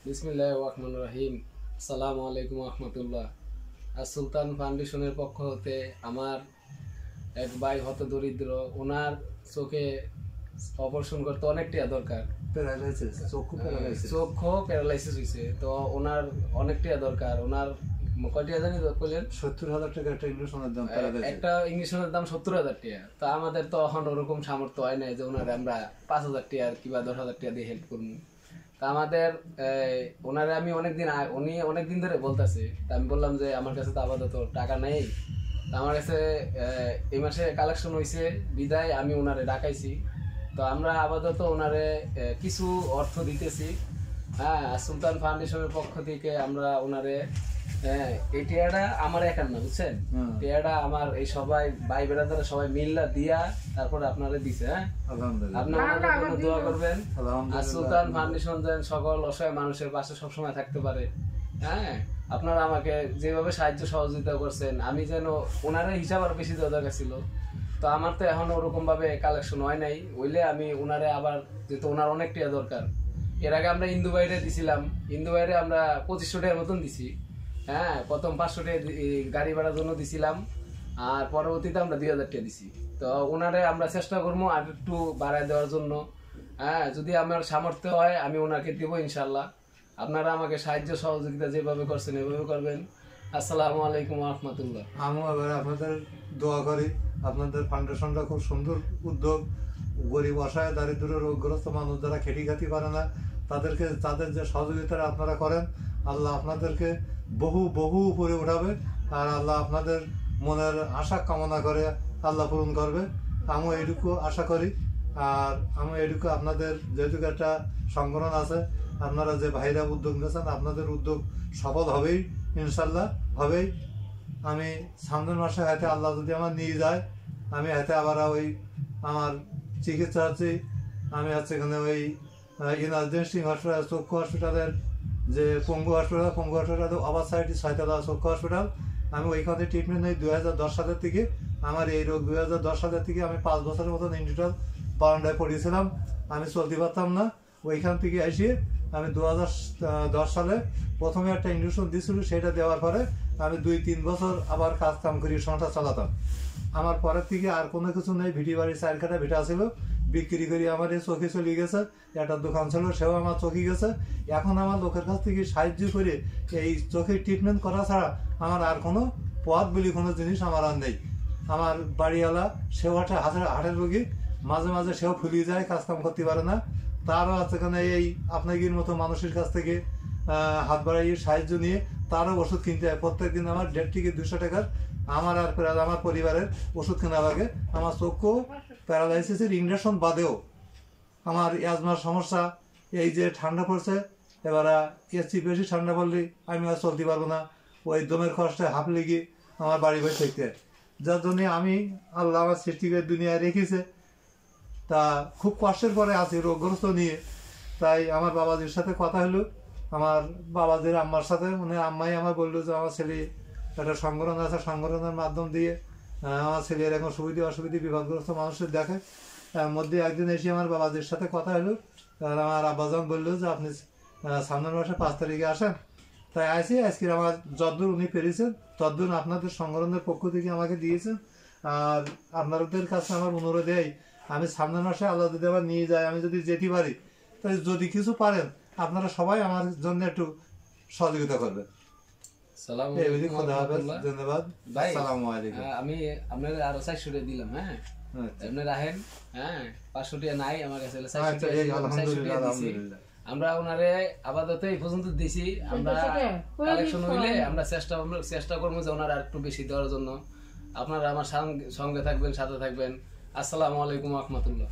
বিসমিল্লাহির রহমানির রহিম। আসসালামু আলাইকুম রহমতুল্লাহ। আর সুলতান ফাউন্ডেশনের পক্ষ হতে আমার এক ভাই হত দরিদ্র, ওনার চোখে অপারেশন করতে অনেক টাকা দরকার, চক্ষু প্যারালাইসিস হয়েছে, তো ওনার অনেক টাকা দরকার। ওনার কয়টা জানি বললেন 70,000 টাকা একটা ইঞ্জেকশনের দাম, একটা ইঞ্জেকশনের দাম 70,000 টাকা। তো আমাদের তো এখন ওরকম সামর্থ্য হয় নাই যে ওনারে আমরা 5,000 টাকা কিংবা 10,000 টাকা দিয়ে হেল্প করবো। তা আমাদের ওনারে আমি উনি অনেকদিন ধরে বলতেছে, তা আমি বললাম যে আমার কাছে তো আপাতত টাকা নেই, তা আমার কাছে এই মাসে কালেকশন হয়েছে বিদায় আমি ওনারে ডাকাইছি। তো আমরা আপাতত ওনারে কিছু অর্থ দিতেছি। হ্যাঁ, সুলতান ফাউন্ডেশনের পক্ষ থেকে আমরা ওনারে এই টিয়াটা আমার একার না, বুঝছেন, টিয়াটা আমার এই সবাই ভাই বেড়াদারা সবাই মিল্লা দিয়া তারপরে আপনারা দিছে। হ্যাঁ, আপনারা দোয়া করবেন আর সুলতান ফাউন্ডেশন যেন সকল অসহায় মানুষের পাশে সবসময় থাকতে পারে। হ্যাঁ, আপনারা আমাকে যেভাবে সাহায্য সহযোগিতা করছেন, আমি যেন ওনারা হিসাব আর বেশি দেওয়া দরকার ছিল। তো আমার তো এখন ওরকম ভাবে কালেকশন হয় নাই, হইলে আমি ওনারে আবার, যেহেতু ওনার অনেক টাকা দরকার। এর আগে আমরা ইন্দু বাইরে দিছিলাম, ইন্দু বাইরে আমরা 2500 টাকার মতন দিছি। হ্যাঁ, প্রথম 500 টাকা গাড়ি ভাড়ার জন্য দিছিলাম, আর পরবর্তীতে আমরা 2,000 টাকা দিছি। তো ওনারে আমরা চেষ্টা করবো আর একটু বাড়ায় দেওয়ার জন্য। হ্যাঁ, যদি আমার সামর্থ্য হয় আমি ওনাকে দেবো ইনশাল্লাহ। আপনারা আমাকে সাহায্য সহযোগিতা যেভাবে করছেন এভাবে করবেন। আসসালামু আলাইকুম রহমতুল্লাহ। আমি এবার আপনাদের দোয়া করি, আপনাদের ফাউন্ডেশনটা খুব সুন্দর উদ্যোগ। গরিব অসহায় দারিদ্র রোগগ্রস্ত মানুষ যারা খেটি খাতি পারে না, তাদের যে সহযোগিতা আপনারা করেন, আল্লাহ আপনাদেরকে বহু বহু উপরে উঠাবে, আর আল্লাহ আপনাদের মনের আশা কামনা করে আল্লাহ পূরণ করবে। আমিও এইটুকু আশা করি। আর আমি এইটুকু আপনাদের যেহেতু একটা সংগঠন আছে, আপনারা যে ভাইরা উদ্যোগ নিয়েছেন, আপনাদের উদ্যোগ সফল হবেই, ইনশাল্লাহ হবেই। আমি সামনের মাসে হাতে আল্লাহ যদি আমার নিয়ে যায়, আমি হাতে আবার ওই আমার চিকিৎসা হচ্ছে, আমি হচ্ছে এখানে ওই ইমার্জেন্সি হসপিটাল, চক্ষু হসপিটালের যে পঙ্গু হসপিটাল আবার সাইড 6তলা চক্ষু হসপিটাল, আমি ওইখানে ট্রিটমেন্ট নিই 2010 সালের থেকে। আমার এই রোগ 2010 সালের থেকে আমি 5 বছরের মতন ইন্ডিটাল বারান্দায় পড়েছিলাম, আমি চলতে পারতাম না। ওইখান থেকে এসে আমি 2010 সালে প্রথমে একটা ইঞ্জেকশন দিয়েছিল, সেটা দেওয়ার পরে আমি 2-3 বছর আবার কাজ কাম করি, সংসার চালাতাম। আমার পরের থেকে আর কোনো কিছু নেই। ভিটি বাড়ি 4 কাঠা ভিটা ছিল, বিক্রি করি আমার এই চোখে চলে গেছে। একটা দোকান ছিল, সেও আমার চোখে গেছে। এখন আমার লোকের কাছ থেকে সাহায্য করে এই চোখের ট্রিটমেন্ট করা ছাড়া আমার আর কোনো পথ বলি কোনো জিনিস আমার আর নেই। আমার বাড়িওয়ালা, সেও হাটের রোগী, মাঝে মাঝে সেও ফুলিয়ে যায়, কাজকাম করতে পারে না। তারও সেখানে এই আপনাদের মতো মানুষের কাছ থেকে হাত বাড়াইয়ে সাহায্য নিয়ে তারও ওষুধ কিনতে হয়। প্রত্যেকদিন আমার 150 থেকে 200 টাকার আমার আর আমার পরিবারের ওষুধ কেনা লাগে। আমার চক্ষু প্যারালাইসিসের ইঞ্জেকশন বাদেও আমার অ্যাজমার সমস্যা, এই যে ঠান্ডা পড়ছে, এবার এসি বেশি ঠান্ডা পড়লে আমি আর চলতে পারবো না, ওই দমের কষ্টে হাঁপ লেগে আমার বাড়ি বসে থাকতে, যার জন্যে আমি আল্লাহ আমার সৃষ্টিকে দুনিয়ায় রেখেছে। তা খুব কষ্টের পরে আছি রোগগ্রস্ত নিয়ে। তাই আমার বাবাজির সাথে কথা হলো, আমার বাবাজির আম্মার সাথে, মানে আম্মাই আমার বললো যে আমার ছেলে একটা সংগঠন আছে, সংগঠনের মাধ্যম দিয়ে আমার ছেলের এখন সুবিধা অসুবিধা বিপদগ্রস্ত মানুষের দেখে। মধ্যে একদিন এসে আমার বাবাজির সাথে কথা হলো, আমার আব্বাজান বললো যে আপনি সামনের মাসে 5 তারিখে আসেন। তাই আসি, আজকে আমার যদ্দূর উনি পেরেছেন তদ্দূর আপনাদের সংগঠনের পক্ষ থেকে আমাকে দিয়েছেন। আর আপনাদের কাছে আমার অনুরোধ, আমি সামনের মাসে আল্লাহ যদি আবার নিয়ে যায়, আমি যদি যেতে পারি, তাই যদি কিছু পারেন আপনারা সবাই আমার জন্য একটু সহযোগিতা করবেন। ধন্যবাদ, আসসালামু আলাইকুম। আমি আপনাদের আরো 400 টাকা দিলাম। হ্যাঁ, আপনারা আহেন। হ্যাঁ, 500 টাকা নাই আমার কাছে, 400 টাকা আমরা ওনারে আপাতত এই পর্যন্ত দিছি। আমরা কালেকশন হইলে আমরা চেষ্টা করবো যে ওনারা একটু বেশি দেওয়ার জন্য। আপনারা আমার সঙ্গে থাকবেন, সাথে থাকবেন। আসসালামু আলাইকুম রহমতুল্লাহ।